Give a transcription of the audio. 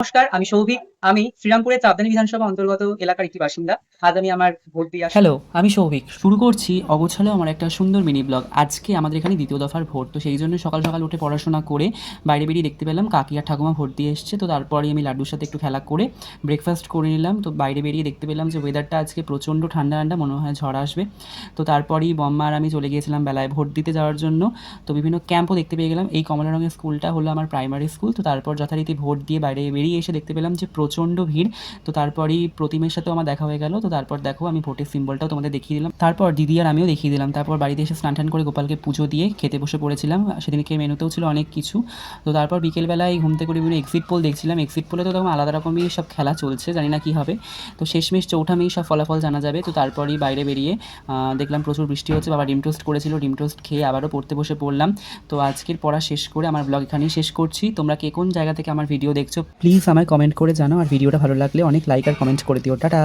নমস্কার, আমি সৌভিক। আমি শ্রীরামপুরের চাঁদনী বিধানসভা অন্তর্গত এলাকার একটি বাসিন্দা। আজ আমি আমার ভোট দিয়ে আসছি। হ্যালো, আমি সৌভিক। শুরু করছি অগোছালো আমার একটা সুন্দর মিনি ব্লগ। আজকে আমাদের এখানে দ্বিতীয় দফার ভোট। তো সেই জন্য সকাল সকাল উঠে পড়াশোনা করে বাইরে বেরিয়ে দেখতে পেলাম কাকি আর ঠাকুমা ভোট দিয়ে এসছে। তো তারপরেই আমি লাড্ডুর সাথে একটু খেলা করে ব্রেকফাস্ট করে নিলাম। তো বাইরে বেরিয়ে দেখতে পেলাম যে ওয়েদারটা আজকে প্রচণ্ড ঠান্ডা ঠান্ডা, মনে হয় ঝড় আসবে। তো তারপরেই বম্মা আর আমি চলে গিয়েছিলাম বেলায় ভোট দিতে যাওয়ার জন্য। তো বিভিন্ন ক্যাম্পও দেখতে পেয়ে গেলাম। এই কমলা রঙের স্কুলটা হলো আমার প্রাইমারি স্কুল। তো তারপর যথারীতি ভোট দিয়ে বাইরে বেরিয়ে এসে দেখতে পেলাম যে প্রচণ্ড ভিড়। তো তারপরেই প্রতিমের সাথেও আমার দেখা হয়ে গেল। তো তারপর দেখো আমি ভোটের সিম্বলটাও তোমাদের দেখিয়ে দিলাম। তারপর দিদি আর আমিও দেখিয়ে দিলাম। তারপর বাড়িতে এসে স্নান টান করে গোপালকে পুজো দিয়ে খেতে বসে পড়েছিলাম। সেদিনকে মেনুতেও ছিল অনেক কিছু। তো তারপর বিকেলবেলায় ঘুম থেকে উঠে বিভিন্ন এক্সিট পোল দেখছিলাম। এক্সিট পোলে তো তখন আলাদা রকমই সব খেলা চলছে, জানি না কী হবে। তো শেষমেশ চৌঠা মেই সব ফলাফল জানা যাবে। তো তারপরেই বাইরে বেরিয়ে দেখলাম প্রচুর বৃষ্টি হচ্ছে। বাবা ডিম টোস্ট করেছিল, ডিম টোস্ট খেয়ে আবারও পড়তে বসে পড়লাম। তো আজকের পড়া শেষ করে আমার ব্লগ এখানেই শেষ করছি। তোমরা কে কোন জায়গা থেকে আমার ভিডিও দেখছো প্লিজ আমায় কমেন্ট করে জানাও। আর ভিডিওটা ভালো লাগলে অনেক লাইক আর কমেন্ট করে দিও। টাটা।